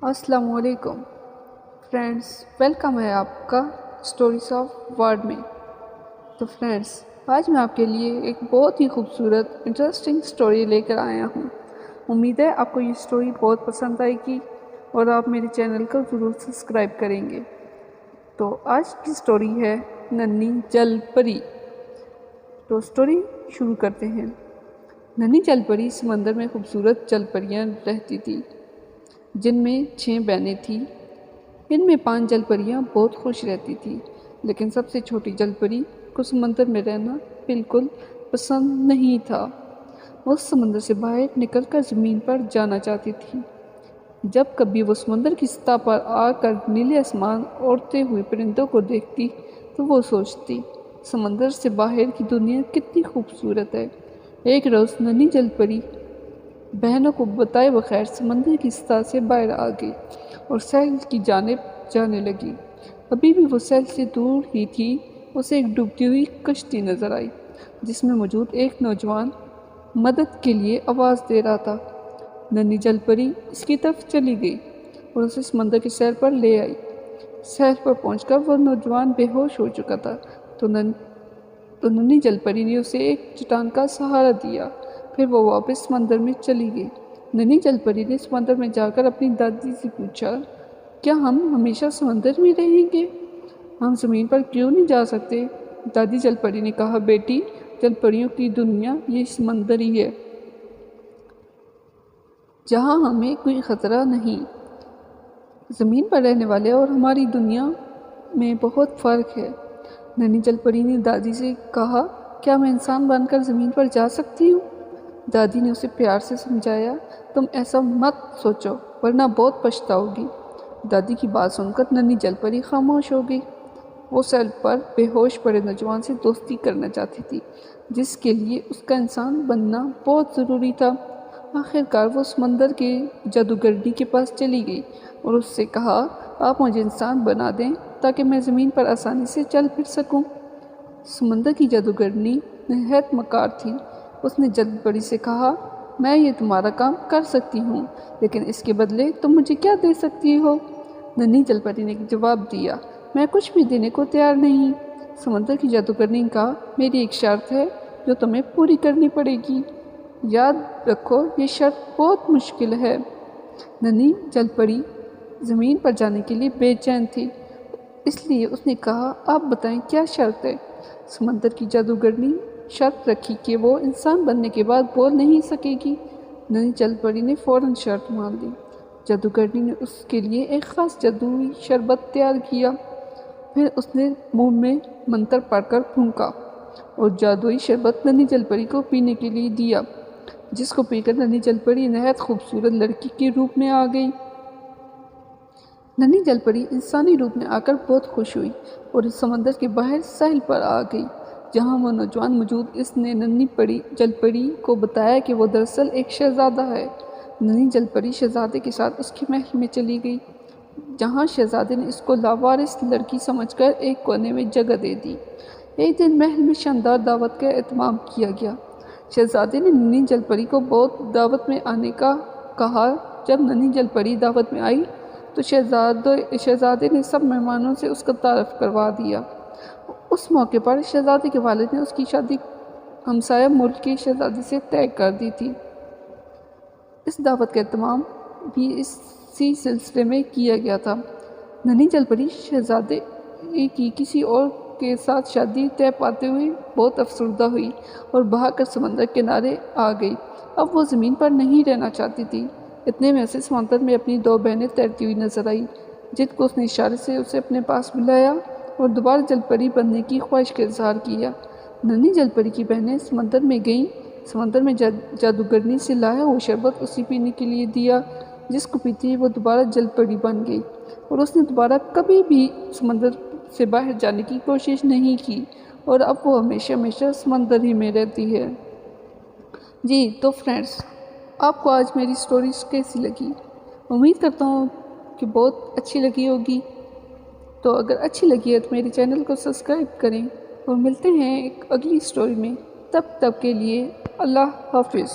अस्सलाम वालेकुम friends, welcome है आपका स्टोरीज ऑफ वर्ल्ड में। तो फ्रेंड्स, आज मैं आपके लिए एक बहुत ही खूबसूरत इंटरेस्टिंग स्टोरी लेकर आया हूँ। उम्मीद है आपको ये स्टोरी बहुत पसंद आएगी और आप मेरे चैनल को ज़रूर सब्सक्राइब करेंगे। तो आज की स्टोरी है नन्ही जल परी। तो स्टोरी शुरू करते हैं। नन्ही जल परी समंदर में खूबसूरत जल परियाँ रहती थी, जिनमें 6 बहनें थीं। इनमें 5 जल परियाँ बहुत खुश रहती थीं, लेकिन सबसे छोटी जल परी को समंदर में रहना बिल्कुल पसंद नहीं था। वो समंदर से बाहर निकलकर ज़मीन पर जाना चाहती थी। जब कभी वो समंदर की सतह पर आकर नीले आसमान ओढ़ते हुए परिंदों को देखती तो वो सोचती, समंदर से बाहर की दुनिया कितनी खूबसूरत है। एक रोज़ नन्ही जल परी बहनों को बताए बगैर समंदर की सतह से बाहर आ गई और सहल की जानिब जाने लगी। अभी भी वो सहल से दूर ही थी, उसे एक डूबती हुई कश्ती नजर आई, जिसमें मौजूद एक नौजवान मदद के लिए आवाज़ दे रहा था। नन्ही जल परी इसकी तरफ चली गई और उसे समंदर के सैर पर ले आई। सैर पर पहुंचकर वह नौजवान बेहोश हो चुका था, तो नन्ही जल परी ने उसे एक चट्टान का सहारा दिया। फिर वो वापस समंदर में चली गई। नन्ही जल परी ने समंदर में जाकर अपनी दादी से पूछा, क्या हम हमेशा समंदर में रहेंगे? हम ज़मीन पर क्यों नहीं जा सकते? दादी जल परी ने कहा, बेटी, जल परियों की दुनिया ये समंदर ही है, जहाँ हमें कोई ख़तरा नहीं। ज़मीन पर रहने वाले और हमारी दुनिया में बहुत फ़र्क है। नन्ही जल परी ने दादी से कहा, क्या मैं इंसान बनकर ज़मीन पर जा सकती हूँ? दादी ने उसे प्यार से समझाया, तुम ऐसा मत सोचो वरना बहुत पछताओगी। दादी की बात सुनकर नन्ही जल परी खामोश हो गई। वो सैल पर बेहोश पड़े नौजवान से दोस्ती करना चाहती थी, जिसके लिए उसका इंसान बनना बहुत ज़रूरी था। आखिरकार वो समंदर के जादूगरनी के पास चली गई और उससे कहा, आप मुझे इंसान बना दें ताकि मैं ज़मीन पर आसानी से चल फिर सकूं। समंदर की जादूगरनी नहायत मकार थी। उसने जल परी से कहा, मैं ये तुम्हारा काम कर सकती हूँ, लेकिन इसके बदले तुम मुझे क्या दे सकती हो? नन्ही जल परी ने जवाब दिया, मैं कुछ भी देने को तैयार नहीं। समंदर की जादूगरनी ने कहा, मेरी एक शर्त है जो तुम्हें पूरी करनी पड़ेगी। याद रखो, ये शर्त बहुत मुश्किल है। नन्ही जल परी ज़मीन पर जाने के लिए बेचैन थी, इसलिए उसने कहा, आप बताएं क्या शर्त है? समंदर की जादूगरनी शर्त रखी कि वो इंसान बनने के बाद बोल नहीं सकेगी। नन्ही जल परी ने फ़ौरन शर्त मान ली। जादूगरनी ने उसके लिए एक ख़ास जादुई शरबत तैयार किया। फिर उसने मुंह में मंत्र पढ़कर फूंका और जादुई शरबत नन्ही जल परी को पीने के लिए दिया, जिसको पीकर नन्ही जल परी नहायत खूबसूरत लड़की के रूप में आ गई। नन्ही जल परी इंसानी रूप में आकर बहुत खुश हुई और इस समंदर के बाहर साहिल पर आ गई, जहाँ वो नौजवान मौजूद। इसने नन्ही जल परी को बताया कि वो दरअसल एक शहज़ादा है। नन्ही जल परी शहज़ादे के साथ उसके महल में चली गई, जहाँ शहज़ादे ने इसको लावारिस लड़की समझकर एक कोने में जगह दे दी। एक दिन महल में शानदार दावत का एहतमाम किया गया। शहज़ादे ने नन्ही जल परी को बहुत दावत में आने का कहा। जब नन्ही जल परी दावत में आई तो शहज़ादे ने सब मेहमानों से उसका तारफ़ करवा दिया। उस मौके पर शहज़ादे के वालिद ने उसकी शादी हमसाया मुल्क की शहज़ादी से तय कर दी थी। इस दावत का एहतमाम भी इसी सिलसिले में किया गया था। नन्ही जल परी शहज़ादे की किसी और के साथ शादी तय पाते हुए बहुत अफसरदा हुई और बहाकर समंदर किनारे आ गई। अब वो ज़मीन पर नहीं रहना चाहती थी। इतने में से समंदर में अपनी 2 बहनें तैरती हुई नजर आई, जिनको उसने इशारे से उसे अपने पास बुलाया और दोबारा जल परी बनने की ख्वाहिश का इजहार किया। नन्ही जल परी की बहनें समंदर में गईं। समंदर में जादूगरनी से लाया वो शरबत उसे पीने के लिए दिया, जिसको पीते ही वो दोबारा जल परी बन गई और उसने दोबारा कभी भी समंदर से बाहर जाने की कोशिश नहीं की और अब वो हमेशा हमेशा समंदर ही में रहती है। जी तो फ्रेंड्स, आपको आज मेरी स्टोरीज कैसी लगी? उम्मीद करता हूँ कि बहुत अच्छी लगी होगी। तो अगर अच्छी लगी है तो मेरे चैनल को सब्सक्राइब करें और मिलते हैं एक अगली स्टोरी में। तब तक के लिए अल्लाह हाफिज़।